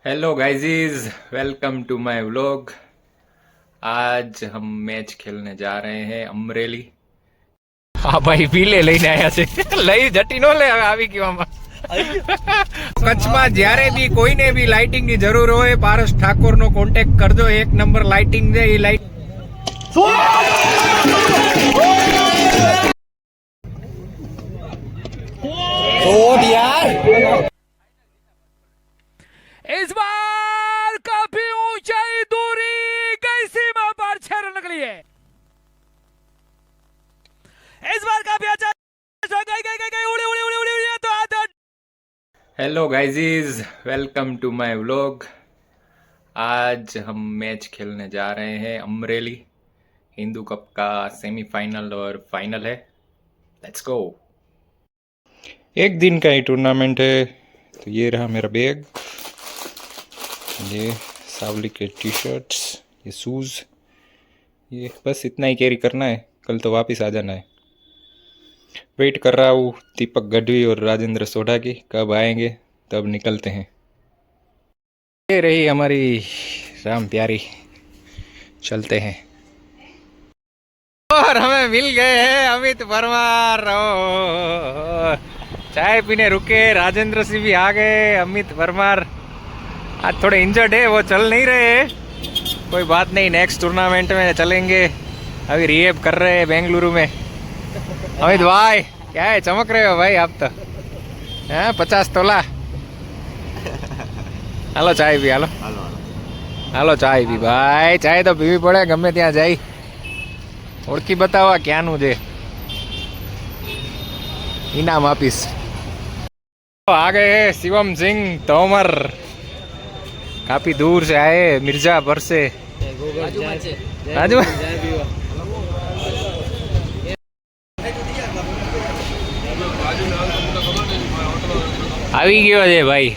Hello guys, welcome to my vlog. आज हम match खेलने जा रहे हैं अमरेली। હા ભાઈ પીલે લઈને આવ્યા છે લઈ જટી નો લે હવે આવી ગયો આમાં કચ્છમાં જ્યારે બી કોઈને બી લાઇટિંગ ની જરૂર હોય પારસ ઠાકોર નો કોન્ટેક્ટ કરજો। 1 નંબર લાઇટિંગ છે એ લાઇટ यार इस बार काफी ऊंचाई दूरी गई सीमा पर 6 रन निकली है। इस बार काफी अच्छा गई उड़ी उड़ी उड़ी उड़ी उड़ी तो आधा। Hello guys, welcome to my vlog. आज हम मैच खेलने जा रहे हैं अमरेली। हिंदू कप का सेमीफाइनल और फाइनल है। Let's go. एक दिन का ही टूर्नामेंट है। तो ये रहा मेरा बैग, ये सावली के टी शर्ट्स, ये शूज़, ये बस इतना ही कैरी करना है। कल तो वापस आ जाना है। वेट कर रहा हूँ दीपक गढ़वी और राजेंद्र सोढ़ा की, कब आएंगे तब निकलते हैं। ये रही हमारी राम प्यारी, चलते हैं। और हमें मिल गए हैं अमित परमार। चाय पीने रुके, राजेंद्र सिंह भी आ गए। अमित परमार आज थोड़े इंजर्ड है, वो चल नहीं रहे हैं। कोई बात नहीं, नेक्स्ट टूर्नामेंट में चलेंगे। अभी रिहेब कर रहे हैं बेंगलुरु में। अमित भाई क्या है, चमक रहे हो भाई आप तो। हैं 50 तोला। हालो चाय पी, हालो हालो चाय पी भाई। चाय तो पीवी पड़े गमे ત્યાં જાય। ઓળખી બતાવવા ક્યાંનું છે, इनाम આપીશ। आ गए हैं शिवम सिंह तोमर, काफी दूर से आए, मिर्जापुर से। આવી ગયો છે ભાઈ।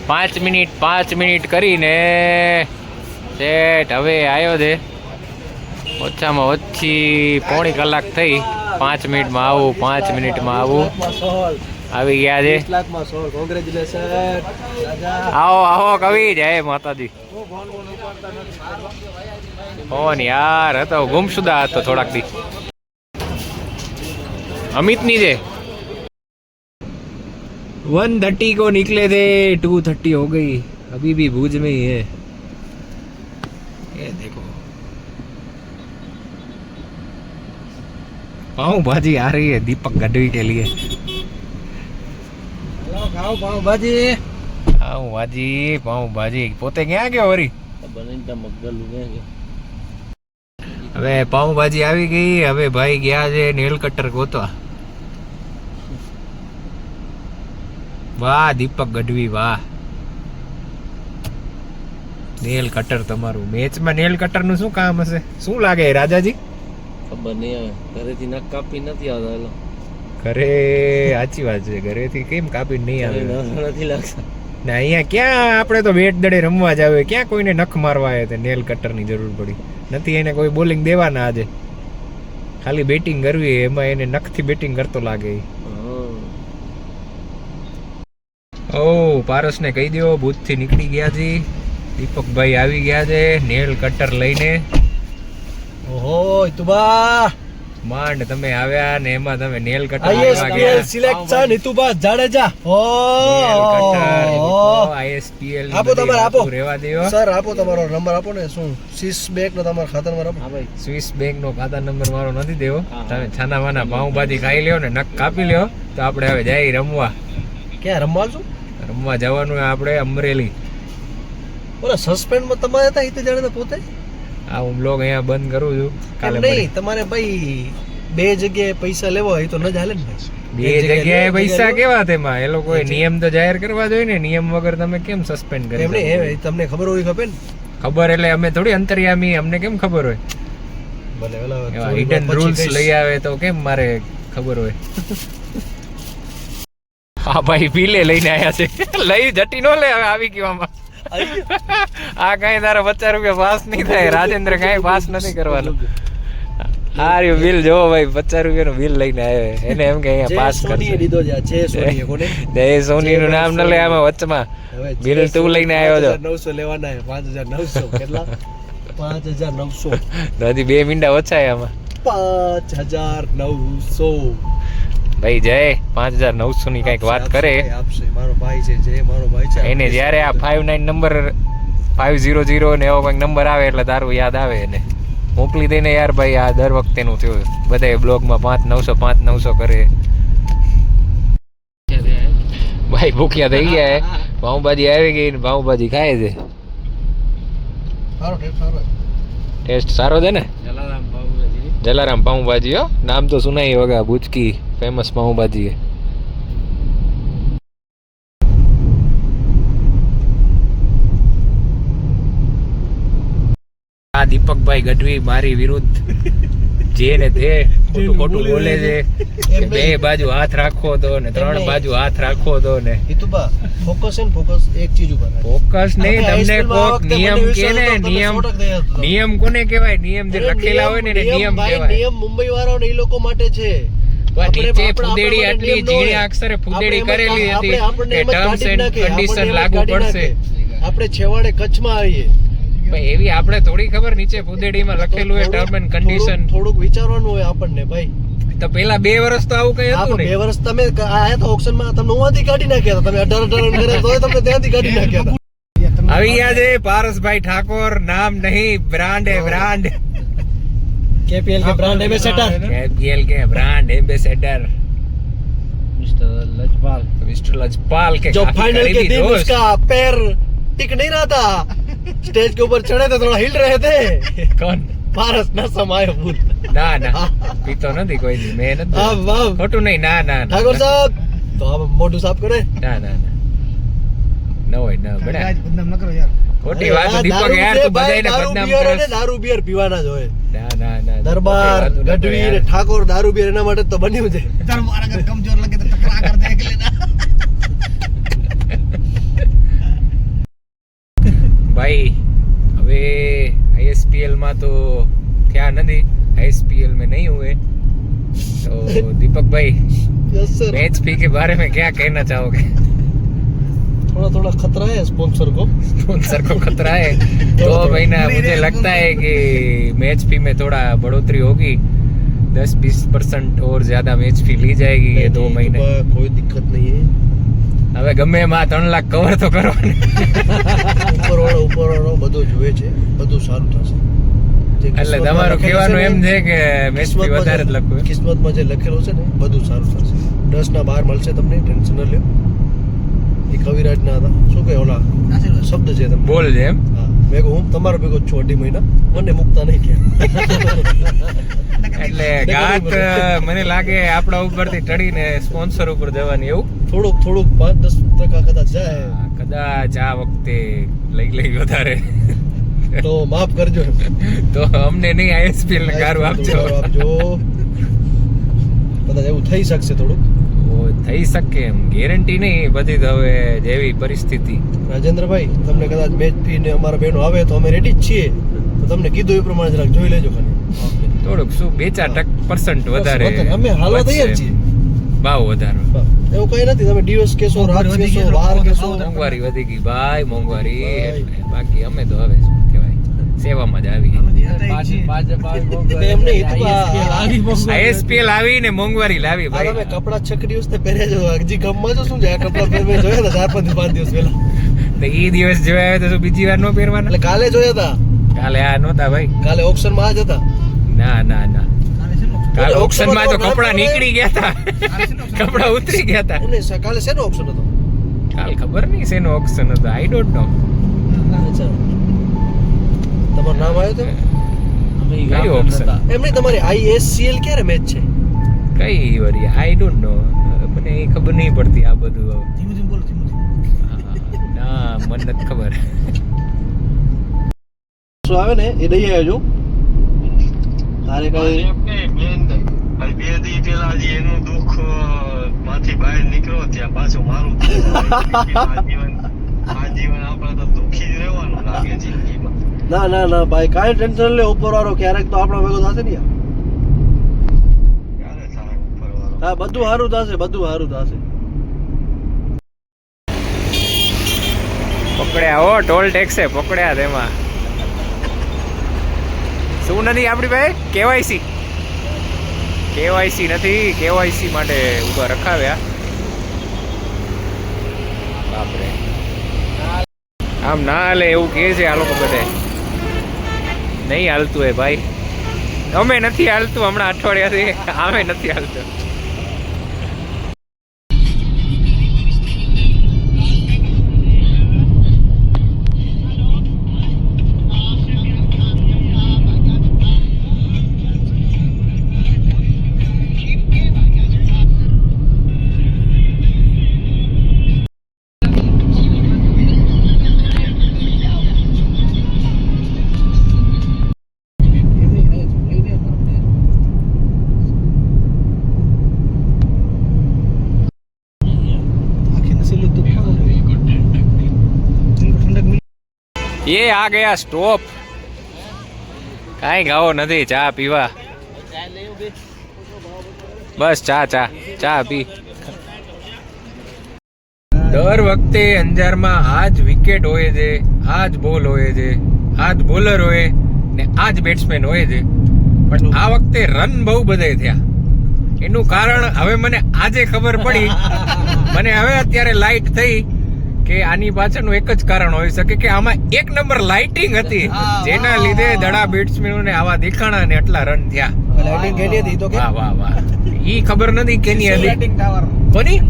5 મિનિટ કરીને સેટ હવે આવ્યો છે। ઓછામાં ઓછી પોણી કલાક થઈ। 5 મિનિટમાં આવું, 5 મિનિટમાં આવું। આવી ગયા છે। આવો આવો કવિ, જય માતાજી। फोन यार तो गुमशुदा तो थोड़ा दी अमित नहीं दे। 1:30 को निकले थे, 2:30 हो गई। अभी भी भूज में ही है। ये देखो पाव भाजी आ रही है दीपक गढ़वी के लिए। खाओ पाव भाजी, पाव भाजी, पाव भाजी। पोते क्या गयो वरी હવે પાઉંભાજી આવી ગઈ। હવે ભાઈ ગયા છે નેલ કટર ગોતવા। વાહ દીપક ગઢવી, વાહ। નેલ કટર તમારું મેચમાં નેલ કટર નું શું કામ હશે? શું લાગે રાજાજી? ખબર નહીં, હવે ઘરેથી નખ કાપી નથી આવતા। ઘરે સાચી વાત છે, ઘરેથી કેમ કાપી નહીં આવે? નથી લાગતા ને અહીંયા ક્યાં આપણે તો બેટ દડે રમવા જ આવે, ક્યાં કોઈને નખ મારવા આવે તો નેલ કટર ની જરૂર પડી નથી। એને કોઈ બોલિંગ દેવાના આજે, ખાલી બેટિંગ કરવી, એમાં એને નખથી બેટિંગ કરતો લાગે। ઓ પારસ ને કહી દો ભૂત થી નીકળી ગયા છે। દીપકભાઈ આવી ગયા છે નેલ કટર લઈને। ઓહો ઈતુબા માંડ તમે આવ્યા ને એમાં તમે નેલ કટર આઈએસપીએલ સિલેક્શન ઈતુબા જાડેજા। ઓ આઈએસપીએલ આપો તમારે, આપો રેવા દેવો સર, આપો તમારો નંબર આપો ને। શું સ્વિસ બેંક નો તમારો ખાતા નંબર આપો? હા ભાઈ, સ્વિસ બેંક નો ખાતા નંબર મારો નથી દેવો। તમે છાના માના પાઉંભાજી ખાઈ લ્યો ને નખ કાપી લ્યો તો આપણે હવે જઈ રમવા। ક્યાં રમવા છું? રમવા જવાનું આપણે અમરેલી। ઓલા સસ્પેન્ડ માં તમારે હતા ઈતે જાણે પોતે। આ હું બ્લોગ અહીંયા બંધ કરું છું। કાલે નહીં, તમારે ભાઈ બે જગ્યાએ પૈસા લેવા હોય તો ન જ હાલે ને ભાઈ। બે જગ્યાએ પૈસા કેવા તેમાં? એ લોકોએ નિયમ તો જાહેર કરવા જોઈએ ને। નિયમ વગર તમે કેમ સસ્પેન્ડ કરી? એમને તમને ખબર હોવી ખપે ને। ખબર એટલે અમે થોડી અંતર્યામી, અમને કેમ ખબર હોય? ભલે ઓલા હિડન રૂલ્સ લઈ આવે તો કેમ મારે ખબર હોય? હા ભાઈ પીલે લઈને આવ્યા છે, લઈ જટી નો લે હવે આવી ગયો આમાં। આ કઈ તારા 50 રૂપિયા પાસ નહીં થાય રાજેન્દ્ર, કઈ પાસ નથી કરવાનો। આ બિલ જો ભાઈ 50 રૂપિયાનું બિલ લઈને આવ્યો એને એમ કે અહીંયા પાસ સોનીએ દીધો છે છે સોનીએ કોને એ સોની નું નામ ન લે આમાં વચમાં બિલ તું લઈને આવ્યો છો 900 લેવાના છે 5900 કેટલા 5900 નથી 2 મિનિટ ઓછા છે આમાં 5900 ભાઈ જય 5900 ની કઈક વાત કરે આપશે મારો ભાઈ છે જે મારો ભાઈ છે એને જ્યારે આ 59 નંબર 500 ને એવો કંઈક નંબર આવે એટલે તારું યાદ આવે એને મોકલી દઈને યાર ભાઈ આ દર વખતેનું થયું બધાય બ્લોગમાં 5900 કરે ભાઈ ભૂખ્યા થઈ ગયા પાઉંભાજી આવી ગઈ ને પાઉંભાજી ખાય છે ટેસ્ટ સારો છે ને જલારામ પાઉંભાજી હો નામ તો સુનાઈ હોગા ભૂચકી ફેમસ પાઉંભાજી है આ દીપકભાઈ ગઢવી મારી વિરુદ્ધ જે ને તે ખોટું બોલે છે કે બે બાજુ હાથ રાખવો તો ને ત્રણ બાજુ હાથ રાખવો તો ને હિતુબા ફોકસ એન્ડ ફોકસ એક ચીજ ઉપર ફોકસ નહીં તમને કોક નિયમ કે ને નિયમ કોને કહેવાય નિયમ જે લખેલા હોય ને એને નિયમ કહેવાય નિયમ મુંબઈ વાળાઓ ને એ લોકો માટે છે નીચે ફુદેડી આટલી ઝીણા અક્ષરે ફુદેડી કરેલી હતી કે ટર્મ્સ એન્ડ કન્ડિશન લાગુ પડશે આપણે છેવાડે કચ્છમાં આવીએ ભાઈ એવી આપણે થોડી ખબર નીચે ફુદેડીમાં લખેલું હોય ટર્મ એન્ડ કન્ડિશન થોડુંક વિચારવાનું હોય આપણને ભાઈ તો પેલા 2 વર્ષ તો આવું કઈ હતું નહીં 2 વર્ષ તમે આયા તો ઓક્શનમાં તમને ઉવાથી કાઢી નાખ્યા હતા તમે 18 કરે તોય તમને ત્યાંથી કાઢી નાખ્યા હતા આવી ગયા છે પારસભાઈ ઠાકોર નામ નહીં બ્રાન્ડ હે બ્રાન્ડ केपीएल के ब्रांड एम्बेसडर केपीएल के ब्रांड एम्बेसडर मिस्टर लजपाल के जो फाइनल के दिन उसका पैर टिक नहीं रहा था स्टेज के ऊपर चढ़े थे थोड़ा हिल रहे थे कौन पारस न समाये भूल ना ना पीतो નથી કોઈ દી મેં નથી ખોટું નહીં ના ના ઠાકોર સાહેબ તો આપ મોઢું સાફ કરે ના ના ના ન હોય ના બડા બદનામ ન કરો યાર ખોટી વાત દીપક યાર તું બધાયને બદનામ કરે દારૂ બિયર પીવાના જ હોય ના ના ના દરબાર ગઢવી ને ઠાકોર દારૂ બિયર એના માટે તો બન્યું છે તાર મારા ઘર કમજોર લગે તો ટકરા કર દે કે લેના भाई अबे आईएसपीएल में तो क्या नहीं आईएसपीएल में नहीं हुए तो दीपक भाई यस सर मैच फी के बारे में क्या कहना चाहोगे थोड़ा थोड़ा खतरा है स्पॉन्सर को खतरा है तो भाई ना मुझे लगता है कि मैच फी में थोड़ा बढ़ोतरी होगी 10-20% और ज्यादा मैच फी ली जाएगी ये 2 महीने कोई दिक्कत नहीं है હવે ગમે એમાં 3 લાખ કવર તો કરવાનું ઉપરવાળો બધું જોવે છે બધું સારું થશે એટલે તમારું કહેવાનું એમ છે કે મેચ ફી વધારે જ લખવું કિસ્મતમાં જે લખેલું છે ને બધું સારું થશે 10 ના 12 મળશે તમને ટેન્શન ન લ્યો એ કવિરાજ ના હતા શું કહે ઓલા શબ્દ છે તમે બોલ છે એમ હા ભેગો હું તમારો ભેગો છું 2.5 મહિના મને મુકતા નહીં કે એટલે ગાત મને લાગે આપણા ઉપરથી ટળીને સ્પોન્સર ઉપર જવાની એવું થોડુંક 5-10% કદાચ જાય કદાચ આ વખતે લઈ વધારે તો માફ કરજો તો અમને નહીં આઈએસપીએલ ને ગારું આપજો કદાચ એવું થઈ શકશે થોડુંક થઈ શકે એમ ગેરંટી નહીં બધી તો હવે જેવી પરિસ્થિતિ રાજેન્દ્રભાઈ તમને કદાચ મેચ ફી ને અમારા બહેનો આવે તો અમે રેડી જ છીએ તો તમને કીધું એ પ્રમાણે જરાક જોઈ લેજો ખાલી થોડુંક શું 2-4% વધારે અમે હાલવા તૈયાર છીએ ભાવ વધારો એવું કઈ નથી તમે દિવસ કેસો રાત કેસો વાર કેસો મોંઘવારી વધી ગઈ ભાઈ મોંઘવારી બાકી અમે તો હવે શું કહેવાય સેવામાં જ આવી આઈએસપીએલ આવી ને મોંઘવારી લાવી ભાઈ તમે કપડા 6 દિવસ ને પહેર્યા છો હજી ગમમાં છો શું છે આ કપડા પહેરવા જોયા હતા 4-5 દિવસ પહેલા તો ઈ દિવસ જોયા તો શું બીજી વાર નો પહેરવાના એટલે કાલે જોયા હતા કાલે આ નહોતા ભાઈ કાલે ઓક્શન માં જ હતા ના કાલે ઓક્શન માં તો કપડા નીકળી ગયા હતા કપડા ઉતરી ગયા હતા કાલે શેનો ઓક્શન હતો કાલ ખબર નહીં શેનો ઓક્શન હતો આઈ ડોન્ટ નો અચ્છા તમારું નામ આવ્યું તો કઈ ઓક્શન એમની તમારી આઈએસસીએલ ક્યારે મેચ છે કઈ વરી આઈ ડોન્ટ નો મને એ ખબર નહીં પડતી આ બધું ના મને નથી ખબર શું આવે ને એ દઈ આવ્યો તારે કઈ બે દી પેલા એનું દુઃખ માંથી બહાર નીકળો ત્યાં પાછું મારું આજીવન આપણે તો દુઃખી જ રહેવાનું લાગે જિંદગીમાં ના ભાઈ કાંઈ ટેન્શન લે ઉપર વાળો ક્યારેક તો આપણો ભેગો થશે ને હા બધું સારું થશે, બધું સારું થશે. પકડ્યા હો, ટોલ ટેક્સે પકડ્યા તેમાં. શું નથી આપણી ભાઈ? કેવાયસી. કેવાયસી નથી, કેવાયસી માટે ઉભા રખાવ્યા. બાપરે, આમ ના હાલે એવું કહે છે આ લોકો બધે. નહીં હાલતું હે ભાઈ, અમે નથી હાલતું હમણાં અઠવાડિયાથી, આમે નથી હાલતું. ये आ गया स्टॉप. કાંઈ ગાવો નથી, ચા પીવા. બસ ચા ચા ચા પી. દર વખતે અંજારમાં આ જ વિકેટ હોય છે, આ જ બોલ હોય છે, આ જ બોલર હોય ને આ જ બેટ્સમેન હોય છે. પણ આ વખતે રન બહુ બધે થયા. એનું કારણ હવે મને આજે ખબર પડી. મને હવે અત્યારે લાઇટ થઈ કે આની પાછળનું એક જ કારણ હોઈ શકે કે આમાં એક નંબર લાઇટિંગ હતી, જેના લીધે દડા બેટ્સમેનોને આવા દેખાણા ને એટલા રન થયા. લાઇટિંગ કેની હતી તો કે? વાહ વાહ વાહ. ઈ ખબર નથી કેની હતી. કોની?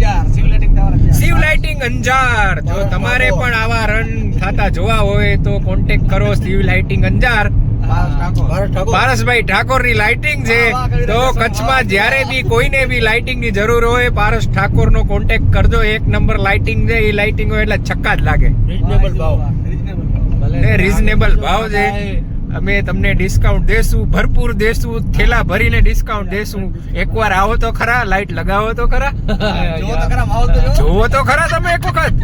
શિવ લાઇટિંગ અંજાર. જો તમારે પણ આવા રન થતા જોવા હોય તો કોન્ટેક્ટ કરો શિવ લાઇટિંગ અંજાર. પારસભાઈ ઠાકોર ની લાઇટિંગ છે. તો કચ્છમાં જ્યારે બી કોઈને બી લાઇટિંગ ની જરૂર હોય, પારસ ઠાકોર નો કોન્ટેક્ટ કરજો. એક નંબર લાઇટિંગ છે. એ લાઇટિંગ હોય એટલે છક્કા જ લાગે. રીઝનેબલ ભાવ છે. અમે તમને ડિસ્કાઉન્ટ દેશું, ભરપૂર દેશું, થેલા ભરીને ડિસ્કાઉન્ટ દેશું. એકવાર આવો તો ખરા, લાઇટ લગાવો તો ખરા, જોવો તો ખરા તમે એક વખત.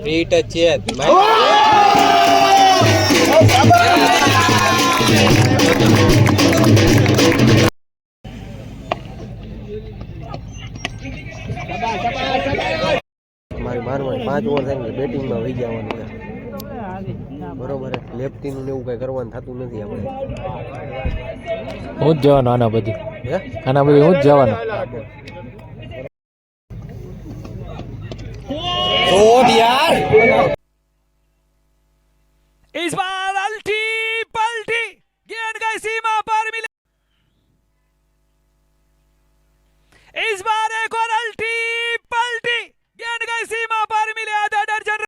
Read a chat. મારવાની 5 ઓવર થાય ને બેટિંગમાં વહી જવાનું છે. બરોબર, લેફ્ટી નું એવું કઈ કરવાનું થતું નથી આપણે. હું જ જવાનું આના બધી. હે આના બધી હું જ જવાનું. छोड़ यार. इस बार अल्टी पल्टी गेंद गई सीमा पर मिले. इस बार एक और अल्टी पल्टी गेंद गई सीमा पर मिले आधा दर्जन.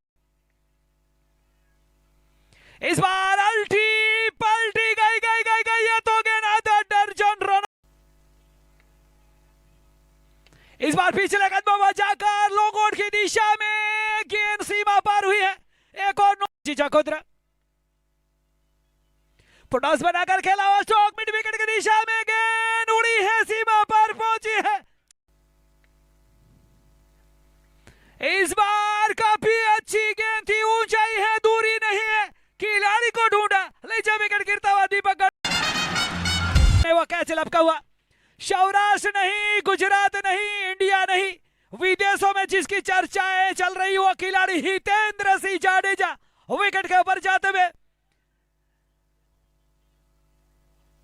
इस बार अल्टी पल्टी गई गई गई गई ये तो गेंद आधा दर्जन रन. इस बार पिछले कदमों में जाकर लोगों की दिशा में गेंद सीमा पार हुई है. एक और जीजा खुदरा पुटॉस बनाकर खेला हुआ स्ट्रोक मिड विकेट की दिशा में गेंद उड़ी है, सीमा पार पहुंची है. इस बार काफी अच्छी गेंद थी, ऊंचाई है, दूरी नहीं है, खिलाड़ी को ढूंढा, ले जा विकेट गिरता हुआ दीपक वो कैच लपका हुआ. सौराष्ट्र नहीं, गुजरात नहीं, इंडिया नहीं, विदेशों में जिसकी चर्चाएं चल रही वो खिलाड़ी हितेंद्र सिंह जाडेजा विकेट के ऊपर जाते हुए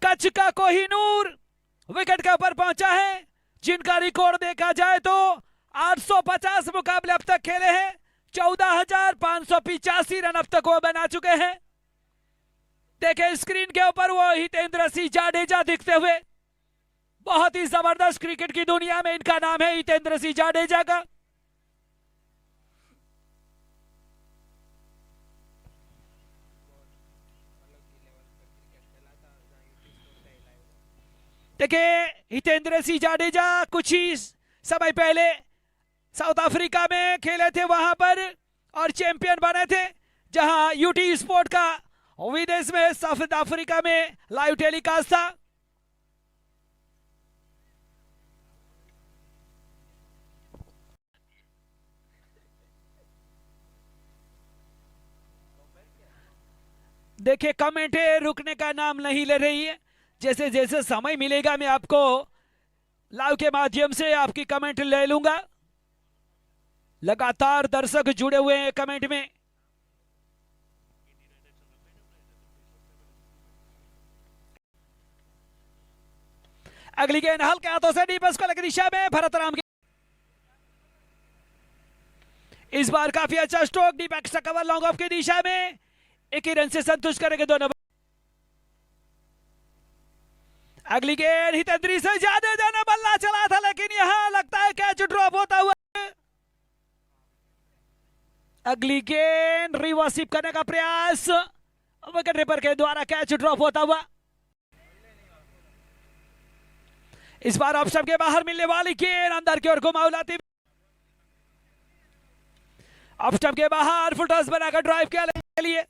कच्छ का कोहिनूर विकेट के ऊपर पहुंचा है, जिनका रिकॉर्ड देखा जाए तो 850 मुकाबले अब तक खेले हैं, 14,585 रन अब तक वो बना चुके हैं. देखें स्क्रीन के ऊपर वो हितेंद्र सिंह जाडेजा दिखते हुए. बहुत ही जबरदस्त क्रिकेट की दुनिया में इनका नाम है हितेंद्र सिंह जाडेजा का. देखिए हितेंद्र सिंह जाडेजा कुछ ही समय पहले साउथ अफ्रीका में खेले थे वहां पर और चैंपियन बने थे, जहां यूटी स्पोर्ट का विदेश में साउथ अफ्रीका में लाइव टेलीकास्ट था। देखिए कमेंटें रुकने का नाम नहीं ले रही है। जैसे जैसे समय मिलेगा मैं आपको लाइव के माध्यम से आपकी कमेंट ले लूंगा। लगातार दर्शक जुड़े हुए हैं कमेंट में। अगली गेंद हल्के हाथों से डीप स्क्वायर की दिशा में भरत राम की, इस बार काफी अच्छा stroke deep extra cover long off की दिशा में, एक ही रन से संतुष्ट करेंगे दोनों। अगली गेंद हितेंद्री से जाडेजा ने बल्ला चला था, लेकिन यहां लगता है कैच ड्रॉप होता हुआ। अगली गेंद रिवर्सिप करने का प्रयास, विकेट कीपर के द्वारा कैच ड्रॉप होता हुआ। इस बार ऑप्शन के बाहर मिलने वाली गेंद अंदर की ओर घुमाऊ लाती, ऑप्शन के बाहर फुल टॉस बनाकर ड्राइव के लिए।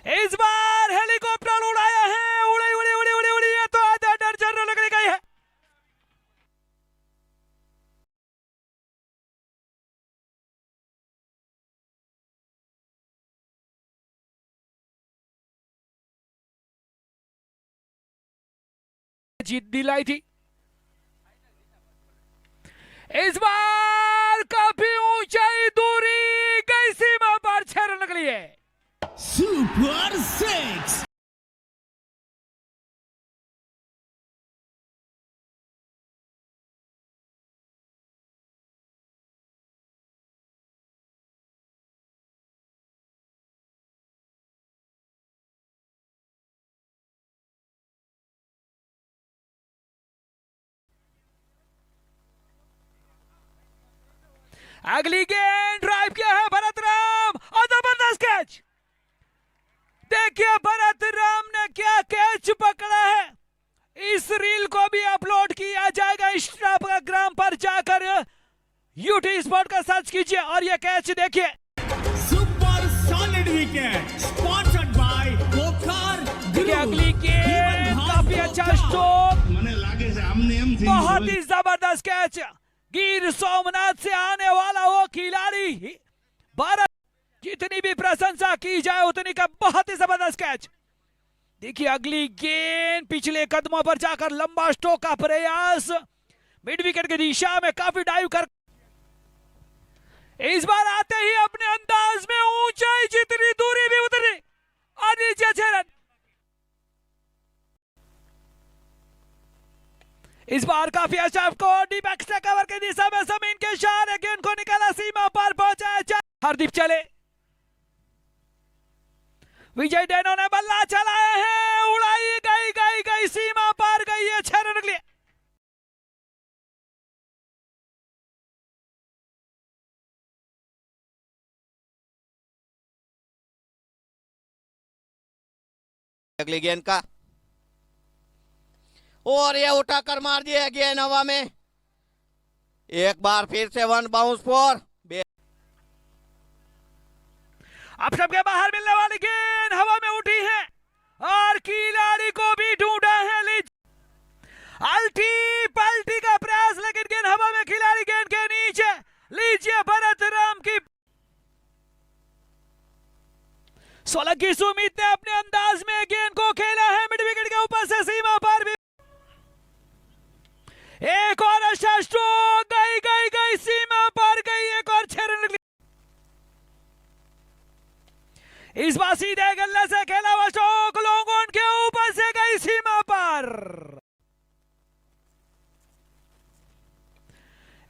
इस बार हेलीकॉप्टर उड़ाया है, उड़ी उड़ी उड़ी उड़ी उड़ी है, तो आधा दर्जन रन गई है। जीत दिलाई थी। इस बार काफी ऊंचाई दूरी गई सीमा पर, 6 रन निकली है। Super six. अगली गेंद ड्राइव किया है भरत राम और जबरदस्त कैच। देखिए भरत राम ने क्या कैच पकड़ा है। इस रील को भी अपलोड किया जाएगा इंस्टाग्राम पर जाकर, यूटी स्पोर्ट का सर्च कीजिए और ये कैच देखिए। Super solid wicket sponsored by वोकार देखिए अगली गेंद काफी अच्छा स्ट्रोक, મને લાગે છે આમને એમ થઈ बहुत ही जबरदस्त कैच। गिर सोमनाथ से आने वाला वो खिलाड़ी भारत, जितनी भी प्रशंसा की जाए उतनी का, बहुत ही जबरदस्त कैच। देखिए अगली गेंद पिछले कदमों पर जाकर लंबा स्ट्रोक का प्रयास, मिड विकेट की दिशा में काफी डाइव कर, इस बार आते ही अपने अंदाज में ऊंचाई जितनी दूरी भी उतरी और नीचे 6 रन। इस बार काफी अच्छा स्कोर डीप एक्स्ट्रा कवर की दिशा में जमीन के इशारे गेंद को निकाला, सीमा पर पहुंचा। हरदीप चले, विजय डैनो ने बल्ला चलाया है, उड़ाई गई गई गई सीमा पार गई है, 6 रन निकले। अगली गेंद का और ये उठाकर मार दिया गेंद हवा में। एक बार फिर से 1 बाउंस फॉर। अब सबके बाहर मिलने वाली गेंद हवा में उठी है और खिलाड़ी को भी ढूंढा है। अल्टी पल्टी का प्रयास, लेकिन गेंद हवा में, खिलाड़ी गेंद के नीचे। लीजिए भरत राम की, सोलंकी सुमित ने अपने अंदाज में गेंद को खेला है, मिड विकेट के ऊपर से सीमा पर भी। एक और अच्छा स्ट्रोक, गई गई गई सीमा पर गई, एक और 6 रन निकले। इस बार सीधे गल्ले से खेला हुआ स्ट्रोक लॉन्ग ऑन के ऊपर से गई सीमा पर।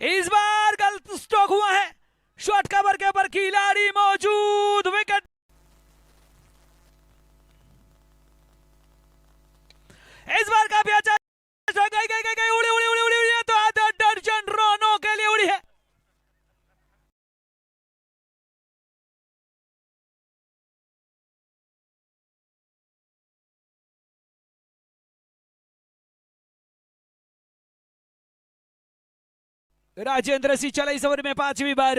इस बार गलत स्ट्रोक हुआ है, शॉर्ट कवर के ऊपर खिलाड़ी मौजूद, विकेट। इस बार काफी अच्छा, गई गई गई गई, उड़ी उड़ी उड़ी उड़ी, तो आधा दर्जन रनों के लिए उड़ी है। राजेंद्र सिंह चला इस ओवर में 5वीं बार।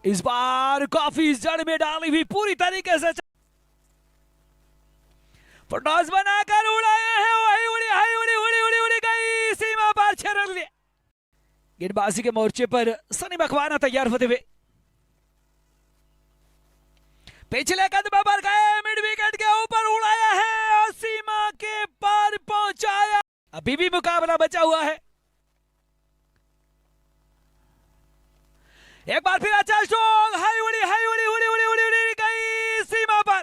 इस बार काफी जड़ में डाली हुई पूरी तरीके से फुटनॉस बनाकर उड़ाए हैं, वही उड़ी हाई उड़ी उड़ी उड़ी उड़ी गई सीमा पार 6 रन लिए। गेंदबाजी के मोर्चे पर सनी मकवाना तैयार होते हुए पिछले कदम पर गए, मिड विकेट के ऊपर उड़ाया है और सीमा के पार पहुंचाया। अभी भी मुकाबला बचा हुआ है। एक बार फिर अच्छा स्ट्रोक, हाई उड़ी हाई उड़ी उड़ी उड़ी उड़ी उड़ी गई सीमा पर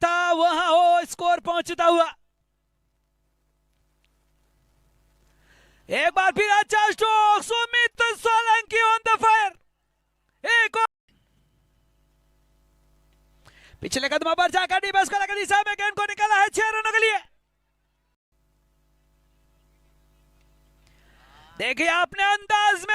था, वहां हो स्कोर पहुंचता हुआ। एक बार फिर अच्छा stroke, Sumit Solanki on the fire. एक और पिछले कदम पर जाकर डिबेस को लेकर दिशा में गेंद को निकाला है 6 रनों के लिए। देखिए आपने अंदाज